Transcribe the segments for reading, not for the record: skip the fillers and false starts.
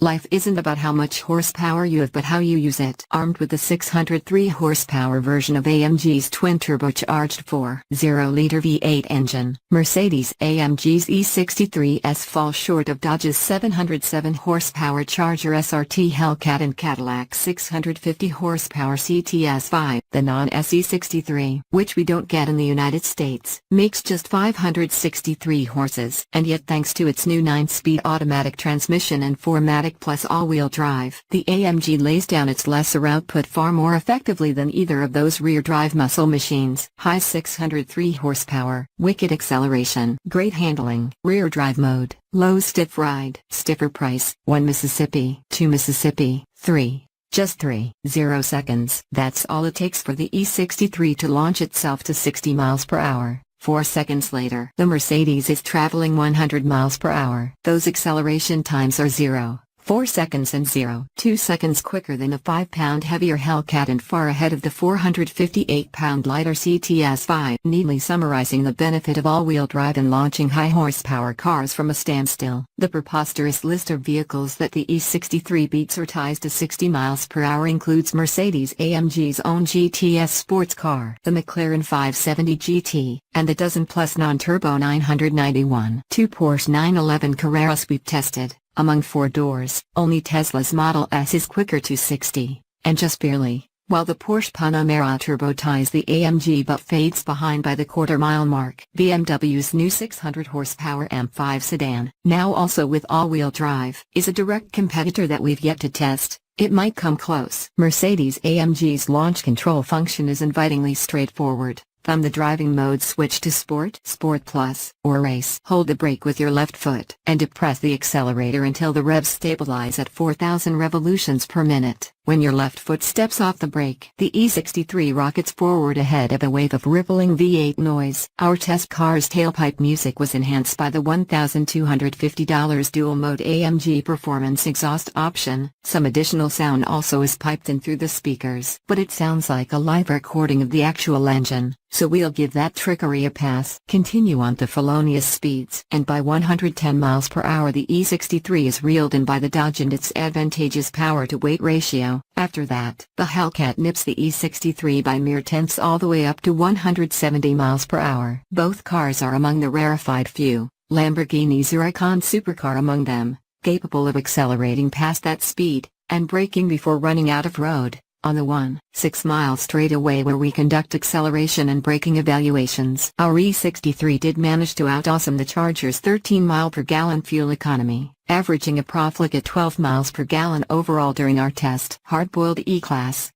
Life isn't about how much horsepower you have but how you use it. Armed with the 603 horsepower version of AMG's twin-turbocharged 4.0-liter V8 engine, Mercedes-AMG's E63S falls short of Dodge's 707 horsepower Charger SRT Hellcat and Cadillac's 650 horsepower CTS-5. The non-SE63, which we don't get in the United States, makes just 563 horses. And yet thanks to its new 9-speed automatic transmission and 4MATIC Plus all-wheel drive, the AMG lays down its lesser output far more effectively than either of those rear-drive muscle machines. High 603 horsepower, wicked acceleration, great handling, rear-drive mode, low stiff ride, stiffer price, 1 Mississippi, 2 Mississippi, 3. Just 3.0 seconds. That's all it takes for the E63 to launch itself to 60 miles per hour. 4 seconds later, the Mercedes is traveling 100 miles per hour. Those acceleration times are 0.4 seconds and 0.2 seconds quicker than a 5-pound heavier Hellcat and far ahead of the 458-pound lighter CTS-5. Neatly summarizing the benefit of all-wheel drive in launching high-horsepower cars from a standstill, the preposterous list of vehicles that the E63 beats or ties to 60 miles per hour includes Mercedes-AMG's own GTS sports car, the McLaren 570 GT, and the dozen-plus non-turbo 991. 2 Porsche 911 Carreras we've tested. Among 4 doors, only Tesla's Model S is quicker to 60, and just barely, while the Porsche Panamera Turbo ties the AMG but fades behind by the quarter-mile mark. BMW's new 600 horsepower M5 sedan, now also with all-wheel drive, is a direct competitor that we've yet to test. It might come close. Mercedes-AMG's launch control function is invitingly straightforward. Thumb the driving mode switch to Sport, Sport Plus, or Race. Hold the brake with your left foot and depress the accelerator until the revs stabilize at 4,000 revolutions per minute. When your left foot steps off the brake, the E63 rockets forward ahead of a wave of rippling V8 noise. Our test car's tailpipe music was enhanced by the $1,250 dual-mode AMG Performance exhaust option. Some additional sound also is piped in through the speakers, but it sounds like a live recording of the actual engine, so we'll give that trickery a pass. Continue on to felonious speeds. And by 110 miles per hour the E63 is reeled in by the Dodge and its advantageous power-to-weight ratio. After that, the Hellcat nips the E63 by mere tenths all the way up to 170 miles per hour. Both cars are among the rarefied few, Lamborghini's Huracan supercar among them, capable of accelerating past that speed, and braking before running out of road. On the 1.6-mile straightaway where we conduct acceleration and braking evaluations, our E63 did manage to out-awesome the Charger's 13-mile-per-gallon fuel economy, averaging a profligate 12 miles per gallon overall during our test. Hard-boiled E-Class.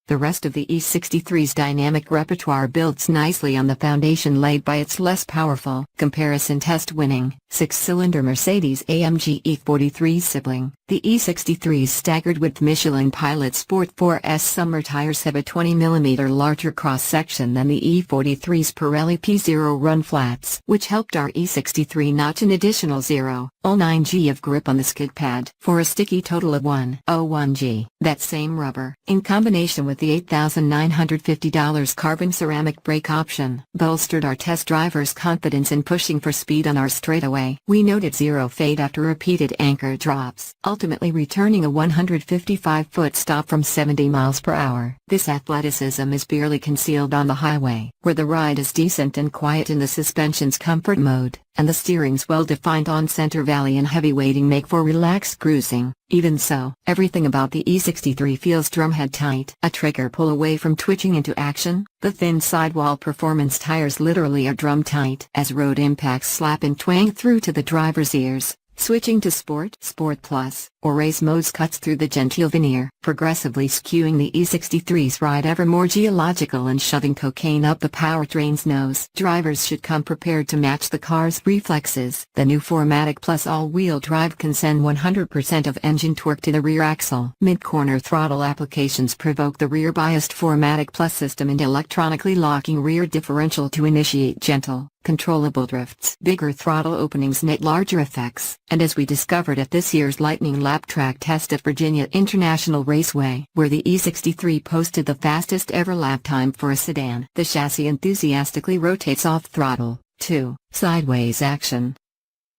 The rest of the E63's dynamic repertoire builds nicely on the foundation laid by its less powerful, comparison test-winning, 6-cylinder Mercedes-AMG E43 sibling. The E63's staggered-width Michelin Pilot Sport 4S summer tires have a 20mm larger cross-section than the E43's Pirelli P0 run flats, which helped our E63 notch an additional 0.09 g of grip on the skid pad for a sticky total of 1.01 g. That same rubber, in combination with the $8,950 carbon ceramic brake option, bolstered our test driver's confidence in pushing for speed on our straightaway. We noted zero fade after repeated anchor drops, ultimately returning a 155-foot stop from 70 miles per hour. This athleticism is barely concealed on the highway, where the ride is decent and quiet in the suspension's comfort mode, and the steering's well-defined on-center valley and heavy weighting make for relaxed cruising. Even so, everything about the E63 feels drumhead tight. A trigger pull away from twitching into action. The thin sidewall performance tires literally are drum tight as road impacts slap and twang through to the driver's ears. Switching to Sport, Sport Plus, or Race modes cuts through the genteel veneer, progressively skewing the E63's ride ever more geological and shoving cocaine up the powertrain's nose. Drivers should come prepared to match the car's reflexes. The new 4MATIC Plus all-wheel drive can send 100% of engine torque to the rear axle. Mid-corner throttle applications provoke the rear-biased 4MATIC Plus system into electronically locking rear differential to initiate gentle, controllable drifts. Bigger throttle openings net larger effects, and as we discovered at this year's Lightning Lap track test at Virginia International Raceway, where the E63 posted the fastest ever lap time for a sedan, the chassis enthusiastically rotates off throttle, to sideways action.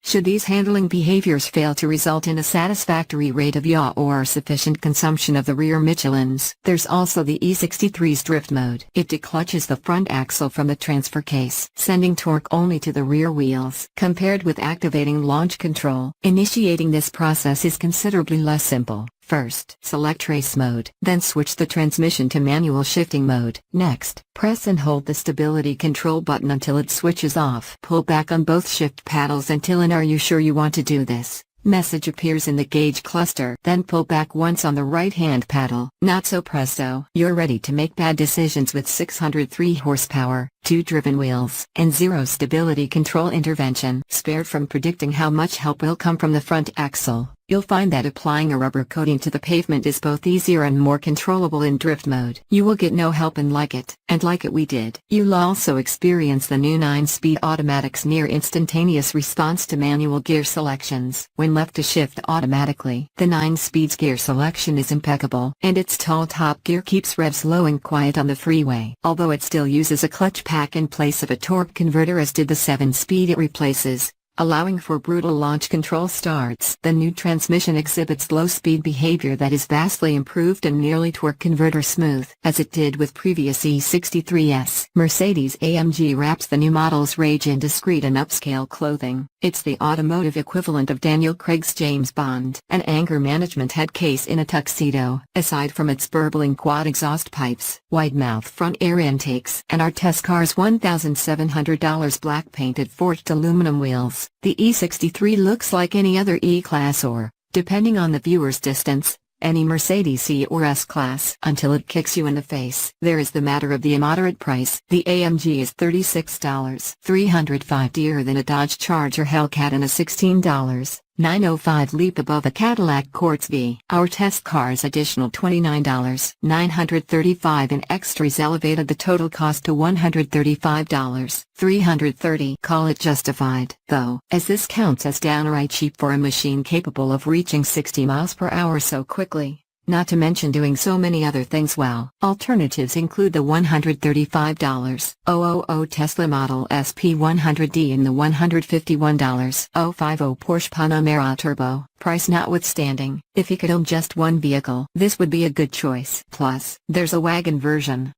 Should these handling behaviors fail to result in a satisfactory rate of yaw or sufficient consumption of the rear Michelins, there's also the E63's drift mode. It declutches the front axle from the transfer case, sending torque only to the rear wheels. Compared with activating launch control, initiating this process is considerably less simple. First, select race mode, then switch the transmission to manual shifting mode. Next, press and hold the stability control button until it switches off. Pull back on both shift paddles until "And are you sure you want to do this?" message appears in the gauge cluster. Then pull back once on the right-hand paddle. Not so presto. You're ready to make bad decisions with 603 horsepower, 2 driven wheels, and 0 stability control intervention. Spared from predicting how much help will come from the front axle, you'll find that applying a rubber coating to the pavement is both easier and more controllable in drift mode. You will get no help and like it we did. You'll also experience the new 9-speed automatic's near instantaneous response to manual gear selections. When left to shift automatically, the 9-speed's gear selection is impeccable, and its tall top gear keeps revs low and quiet on the freeway. Although it still uses a clutch pack in place of a torque converter as did the 7-speed it replaces, allowing for brutal launch control starts. The new transmission exhibits low-speed behavior that is vastly improved and nearly torque converter smooth, as it did with previous E63s. Mercedes-AMG wraps the new model's rage in discreet and upscale clothing. It's the automotive equivalent of Daniel Craig's James Bond. An anger management head case in a tuxedo, aside from its burbling quad exhaust pipes, wide-mouth front air intakes, and our test car's $1,700 black-painted forged aluminum wheels. The E63 looks like any other E-Class or, depending on the viewer's distance, any Mercedes C or S-Class until it kicks you in the face. There is the matter of the immoderate price. The AMG is $36,305 dearer than a Dodge Charger Hellcat and a $16,905 leap above a Cadillac Quartz V. Our test car's additional $29,935 in extras elevated the total cost to $135,330. Call it justified, though, as this counts as downright cheap for a machine capable of reaching 60 miles per hour so quickly. Not to mention doing so many other things well. Alternatives include the $135,000 Tesla Model SP100D and the $151,050 Porsche Panamera Turbo. Price notwithstanding, if you could own just one vehicle, this would be a good choice. Plus, there's a wagon version.